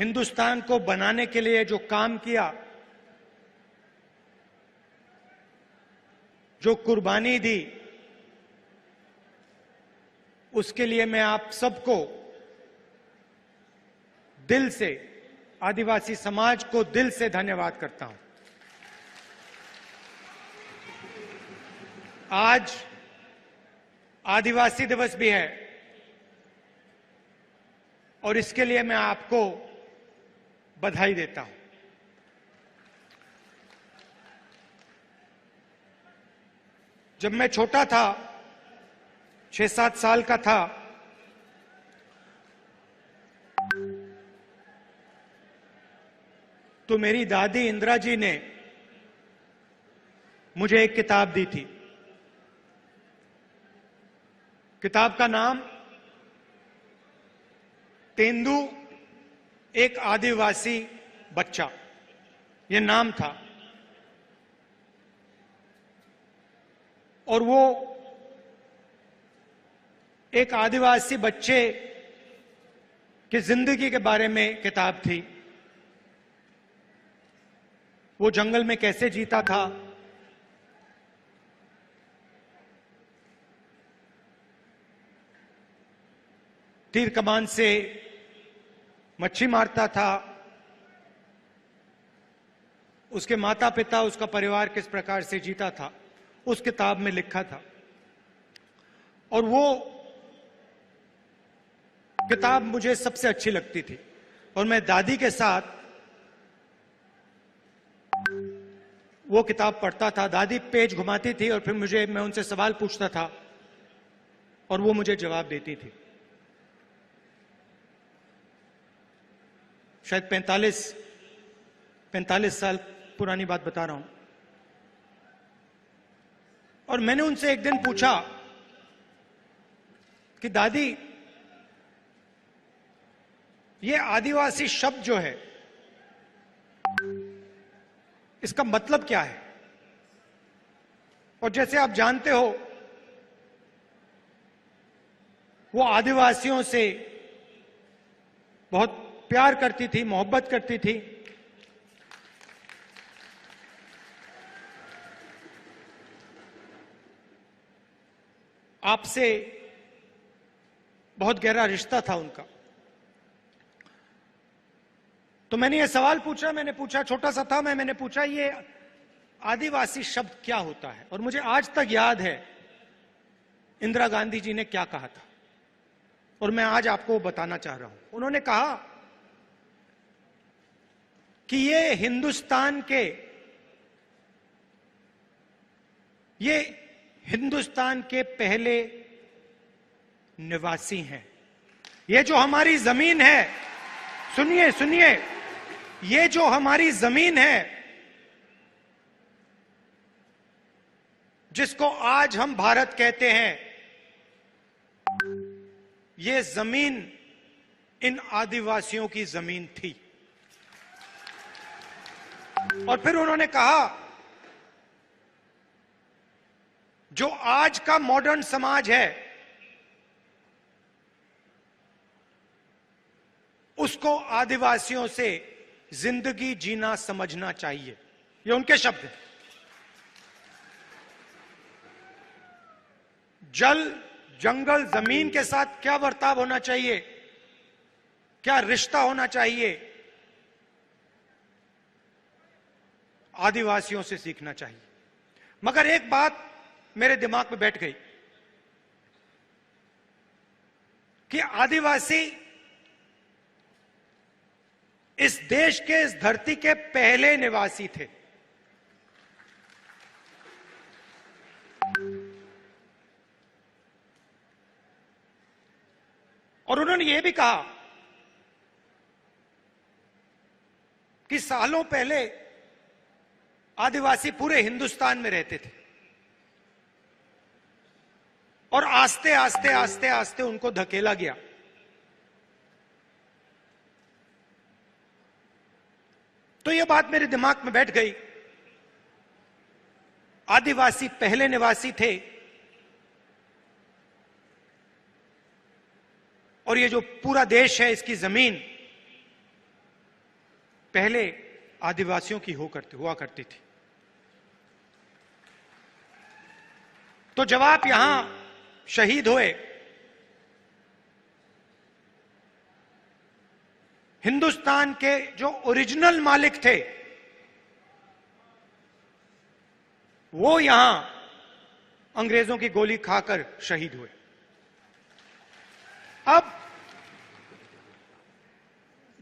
हिंदुस्तान को बनाने के लिए जो काम किया, जो कुर्बानी दी, उसके लिए मैं आप सबको दिल से, आदिवासी समाज को दिल से धन्यवाद करता हूं। आज आदिवासी दिवस भी है और इसके लिए मैं आपको बधाई देता हूं। जब मैं छोटा था, 6-7 साल का था, तो मेरी दादी इंदिरा जी ने मुझे एक किताब दी थी। किताब का नाम तेंदू, एक आदिवासी बच्चा, यह नाम था। और वो एक आदिवासी बच्चे की जिंदगी के बारे में किताब थी। वो जंगल में कैसे जीता था, तीर कमान से मच्छी मारता था, उसके माता पिता, उसका परिवार किस प्रकार से जीता था, उस किताब में लिखा था। और वो किताब मुझे सबसे अच्छी लगती थी और मैं दादी के साथ वो किताब पढ़ता था। दादी पेज घुमाती थी और फिर मैं उनसे सवाल पूछता था और वो मुझे जवाब देती थी। शायद 45 साल पुरानी बात बता रहा हूं। और मैंने उनसे एक दिन पूछा कि दादी, ये आदिवासी शब्द जो है, इसका मतलब क्या है? और जैसे आप जानते हो, वो आदिवासियों से बहुत प्यार करती थी, मोहब्बत करती थी। आपसे बहुत गहरा रिश्ता था उनका। तो मैंने ये सवाल पूछा, छोटा सा था मैंने पूछा, ये आदिवासी शब्द क्या होता है? और मुझे आज तक याद है इंदिरा गांधी जी ने क्या कहा था और मैं आज आपको बताना चाह रहा हूं। उन्होंने कहा कि ये हिंदुस्तान के पहले निवासी हैं। ये जो हमारी जमीन है, सुनिए, ये जो हमारी जमीन है, जिसको आज हम भारत कहते हैं, ये जमीन इन आदिवासियों की जमीन थी। और फिर उन्होंने कहा, जो आज का मॉडर्न समाज है, उसको आदिवासियों से जिंदगी जीना समझना चाहिए। ये उनके शब्द हैं। जल, जंगल, जमीन के साथ क्या बर्ताव होना चाहिए, क्या रिश्ता होना चाहिए, आदिवासियों से सीखना चाहिए। मगर एक बात मेरे दिमाग में बैठ गई कि आदिवासी इस देश के, इस धरती के पहले निवासी थे। और उन्होंने यह भी कहा कि सालों पहले आदिवासी पूरे हिंदुस्तान में रहते थे और आस्ते आस्ते उनको धकेला गया। तो यह बात मेरे दिमाग में बैठ गई। आदिवासी पहले निवासी थे और ये जो पूरा देश है, इसकी जमीन पहले आदिवासियों की हुआ करती थी। तो जब आप यहां शहीद हुए, हिंदुस्तान के जो ओरिजिनल मालिक थे वो यहां अंग्रेजों की गोली खाकर शहीद हुए। अब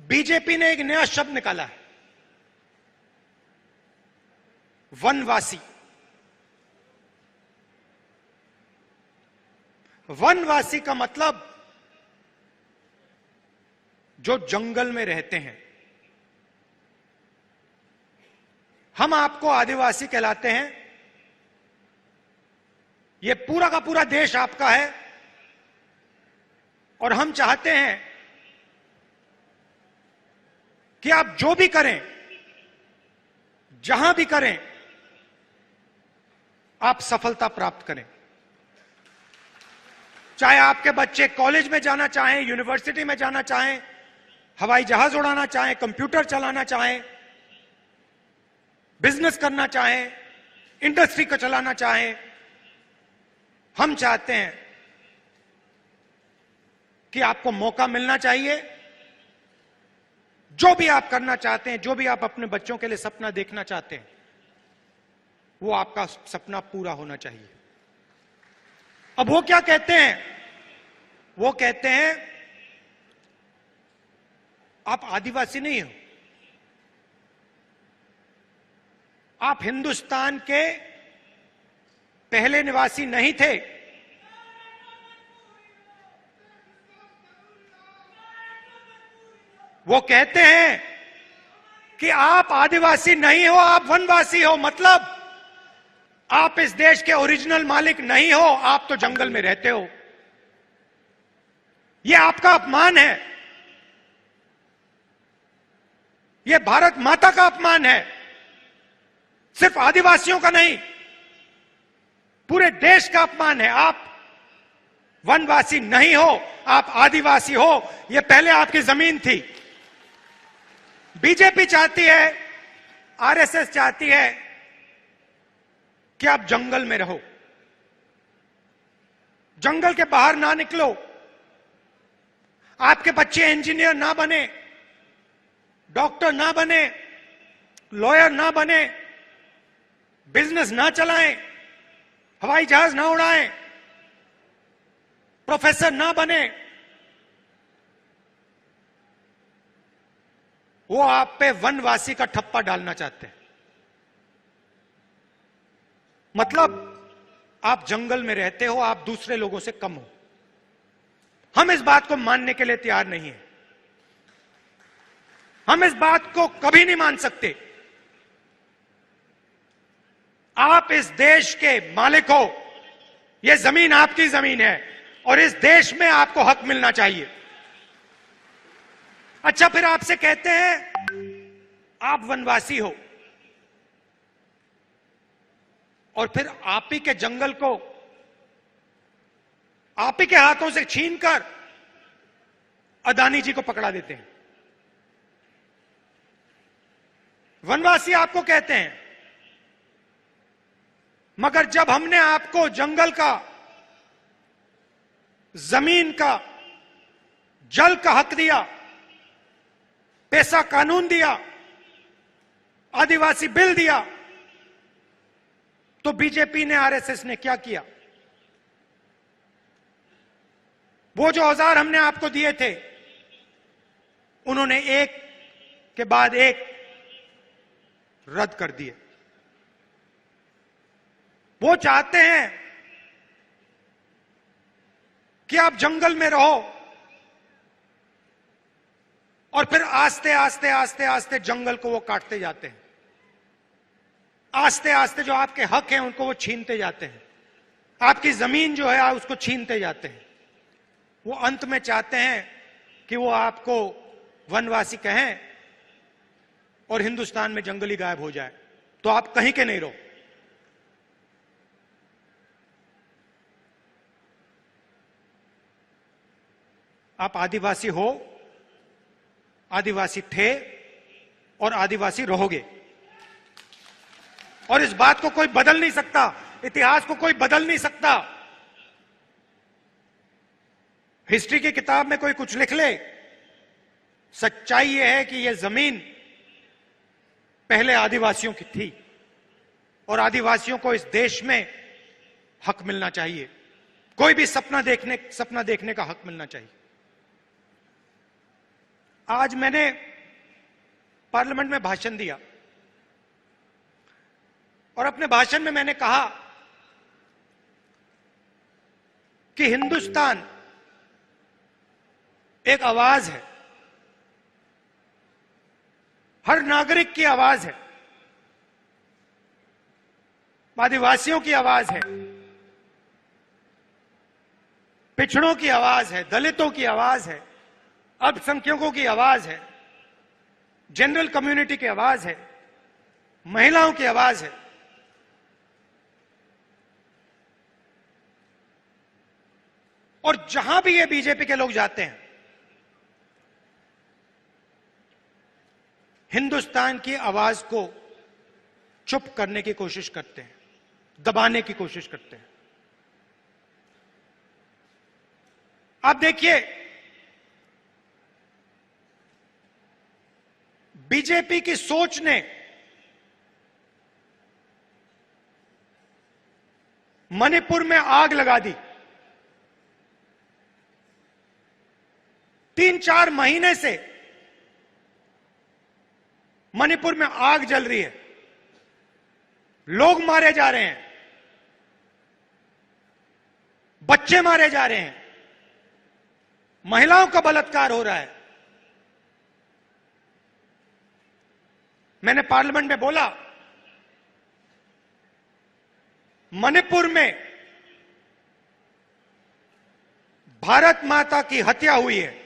बीजेपी ने एक नया शब्द निकाला है, वनवासी। वनवासी का मतलब जो जंगल में रहते हैं। हम आपको आदिवासी कहलाते हैं, यह पूरा का पूरा देश आपका है और हम चाहते हैं कि आप जो भी करें, जहां भी करें, आप सफलता प्राप्त करें। चाहे आपके बच्चे कॉलेज में जाना चाहें, यूनिवर्सिटी में जाना चाहें, हवाई जहाज उड़ाना चाहें, कंप्यूटर चलाना चाहें, बिजनेस करना चाहें, इंडस्ट्री को चलाना चाहें, हम चाहते हैं कि आपको मौका मिलना चाहिए। जो भी आप करना चाहते हैं, जो भी आप अपने बच्चों के लिए सपना देखना चाहते हैं, वो आपका सपना पूरा होना चाहिए। अब वो क्या कहते हैं? वो कहते हैं आप आदिवासी नहीं हो, आप हिंदुस्तान के पहले निवासी नहीं थे। वो कहते हैं कि आप आदिवासी नहीं हो, आप वनवासी हो। मतलब आप इस देश के ओरिजिनल मालिक नहीं हो, आप तो जंगल में रहते हो। यह आपका अपमान है, यह भारत माता का अपमान है। सिर्फ आदिवासियों का नहीं, पूरे देश का अपमान है। आप वनवासी नहीं हो, आप आदिवासी हो। यह पहले आपकी जमीन थी। बीजेपी चाहती है, आरएसएस चाहती है कि आप जंगल में रहो, जंगल के बाहर ना निकलो। आपके बच्चे इंजीनियर ना बने, डॉक्टर ना बने, लॉयर ना बने, बिजनेस ना चलाएं, हवाई जहाज ना उड़ाएं, प्रोफेसर ना बने। वो आप पे वनवासी का ठप्पा डालना चाहते हैं। मतलब आप जंगल में रहते हो, आप दूसरे लोगों से कम हो। हम इस बात को मानने के लिए तैयार नहीं है। हम इस बात को कभी नहीं मान सकते। आप इस देश के मालिक हो, यह जमीन आपकी जमीन है और इस देश में आपको हक मिलना चाहिए। अच्छा, फिर आपसे कहते हैं आप वनवासी हो और फिर आप ही के जंगल को आप ही के हाथों से छीनकर अदानी जी को पकड़ा देते हैं। वनवासी आपको कहते हैं, मगर जब हमने आपको जंगल का, जमीन का, जल का हक दिया, पैसा कानून दिया, आदिवासी बिल दिया, तो बीजेपी ने, आरएसएस ने क्या किया? वो जो औजार हमने आपको दिए थे, उन्होंने एक के बाद एक रद्द कर दिए। वो चाहते हैं कि आप जंगल में रहो और फिर आस्ते आस्ते आस्ते आस्ते जंगल को वो काटते जाते हैं। आस्ते आस्ते जो आपके हक हैं उनको वो छीनते जाते हैं। आपकी जमीन जो है उसको छीनते जाते हैं। वो अंत में चाहते हैं कि वो आपको वनवासी कहें और हिंदुस्तान में जंगली गायब हो जाए, तो आप कहीं के नहीं रहो। आप आदिवासी हो, आदिवासी थे, और आदिवासी रहोगे। और इस बात को कोई बदल नहीं सकता, इतिहास को कोई बदल नहीं सकता। हिस्ट्री की किताब में कोई कुछ लिख ले, सच्चाई यह है कि यह जमीन पहले आदिवासियों की थी और आदिवासियों को इस देश में हक मिलना चाहिए। कोई भी सपना देखने का हक मिलना चाहिए। आज मैंने पार्लियामेंट में भाषण दिया और अपने भाषण में मैंने कहा कि हिंदुस्तान एक आवाज है, हर नागरिक की आवाज है, आदिवासियों की आवाज है, पिछड़ों की आवाज है, दलितों की आवाज है, अल्पसंख्यकों की आवाज है, जनरल कम्युनिटी की आवाज है, महिलाओं की आवाज है। और जहां भी ये बीजेपी के लोग जाते हैं, हिंदुस्तान की आवाज को चुप करने की कोशिश करते हैं, दबाने की कोशिश करते हैं। आप देखिए, बीजेपी की सोच ने मणिपुर में आग लगा दी। 3-4 महीने से मणिपुर में आग जल रही है, लोग मारे जा रहे हैं, बच्चे मारे जा रहे हैं, महिलाओं का बलात्कार हो रहा है। मैंने पार्लियामेंट में बोला, मणिपुर में भारत माता की हत्या हुई है।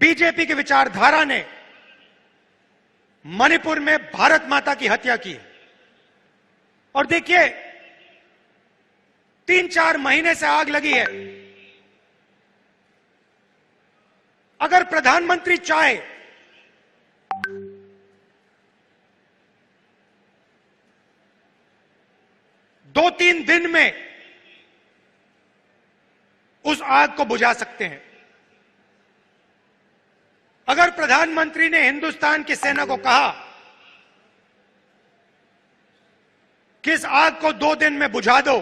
बीजेपी की विचारधारा ने मणिपुर में भारत माता की हत्या की है। और देखिए, 3-4 महीने से आग लगी है। अगर प्रधानमंत्री चाहे दो 3 दिन में उस आग को बुझा सकते हैं। अगर प्रधानमंत्री ने हिंदुस्तान की सेना को कहा कि इस आग को 2 दिन में बुझा दो,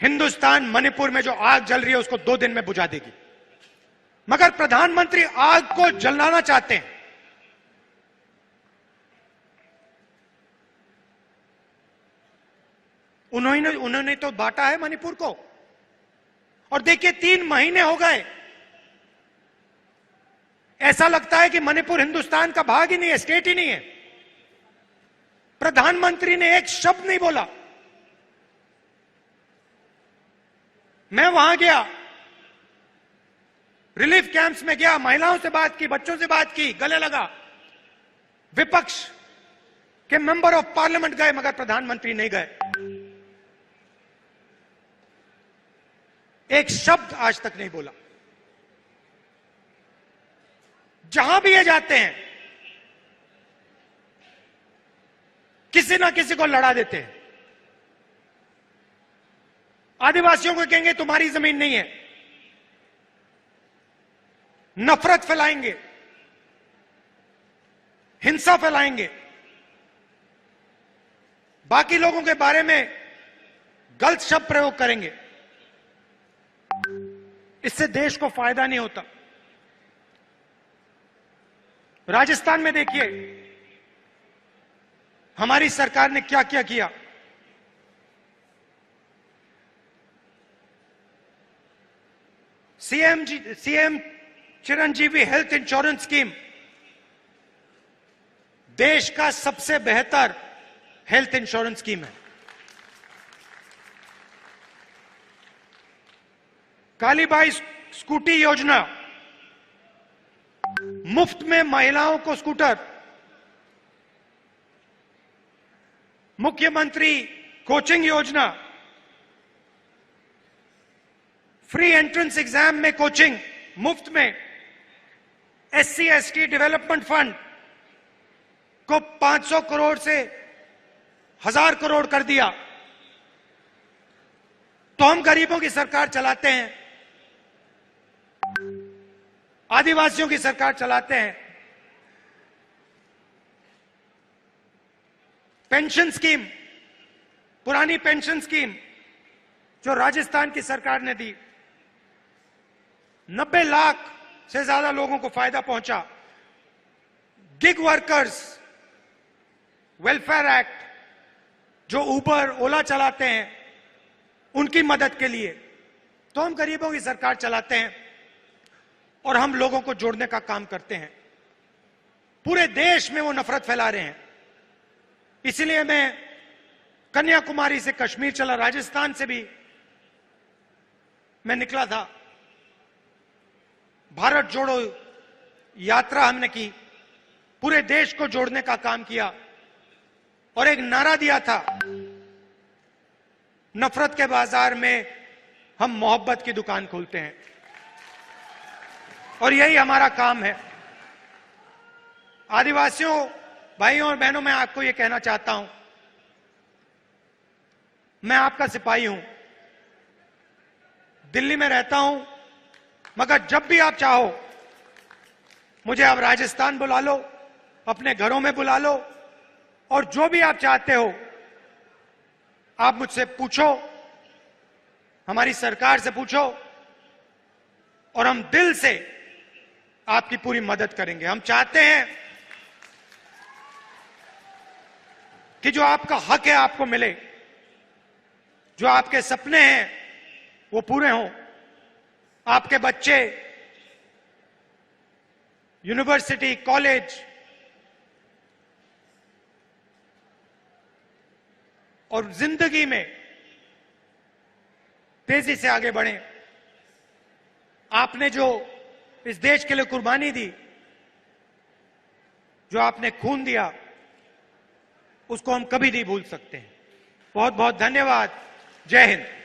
हिंदुस्तान मणिपुर में जो आग जल रही है उसको 2 दिन में बुझा देगी। मगर प्रधानमंत्री आग को जलाना चाहते हैं। उन्होंने तो बांटा है मणिपुर को। और देखिए, 3 महीने हो गए, ऐसा लगता है कि मणिपुर हिंदुस्तान का भाग ही नहीं है, स्टेट ही नहीं है। प्रधानमंत्री ने एक शब्द नहीं बोला। मैं वहां गया, रिलीफ कैंप्स में गया, महिलाओं से बात की, बच्चों से बात की, गले लगा। विपक्ष के मेंबर ऑफ पार्लियामेंट गए, मगर प्रधानमंत्री नहीं गए। एक शब्द आज तक नहीं बोला। जहां भी ये जाते हैं, किसी ना किसी को लड़ा देते हैं। आदिवासियों को कहेंगे तुम्हारी जमीन नहीं है, नफरत फैलाएंगे, हिंसा फैलाएंगे, बाकी लोगों के बारे में गलत शब्द प्रयोग करेंगे। इससे देश को फायदा नहीं होता। राजस्थान में देखिए, हमारी सरकार ने क्या क्या किया। CM Chiranjeevi health insurance scheme देश का सबसे बेहतर हेल्थ इंश्योरेंस स्कीम है। कालीबाई स्कूटी योजना, मुफ्त में महिलाओं को स्कूटर। मुख्यमंत्री कोचिंग योजना, फ्री एंट्रेंस एग्जाम में कोचिंग मुफ्त में, SC ST डेवलपमेंट फंड को 500 करोड़ से 1000 करोड़ कर दिया। तो हम गरीबों की सरकार चलाते हैं, आदिवासियों की सरकार चलाते हैं। पेंशन स्कीम, पुरानी पेंशन स्कीम जो राजस्थान की सरकार ने दी, 90 लाख से ज्यादा लोगों को फायदा पहुंचा। गिग वर्कर्स वेलफेयर एक्ट, जो उबर ओला चलाते हैं, उनकी मदद के लिए। तो हम गरीबों की सरकार चलाते हैं और हम लोगों को जोड़ने का काम करते हैं। पूरे देश में वो नफरत फैला रहे हैं। इसलिए मैं कन्याकुमारी से कश्मीर चला, राजस्थान से भी मैं निकला था। भारत जोड़ो यात्रा हमने की, पूरे देश को जोड़ने का काम किया और एक नारा दिया था, नफरत के बाजार में हम मोहब्बत की दुकान खोलते हैं। और यही हमारा काम है। आदिवासियों भाइयों और बहनों, मैं आपको यह कहना चाहता हूं, मैं आपका सिपाही हूं, दिल्ली में रहता हूं, मगर जब भी आप चाहो मुझे आप राजस्थान बुला लो, अपने घरों में बुला लो, और जो भी आप चाहते हो आप मुझसे पूछो, हमारी सरकार से पूछो, और हम दिल से आपकी पूरी मदद करेंगे। हम चाहते हैं कि जो आपका हक है आपको मिले, जो आपके सपने हैं वो पूरे हों, आपके बच्चे यूनिवर्सिटी, कॉलेज और जिंदगी में तेजी से आगे बढ़ें। आपने जो इस देश के लिए कुर्बानी दी, जो आपने खून दिया, उसको हम कभी नहीं भूल सकते हैं। बहुत बहुत धन्यवाद। जय हिंद।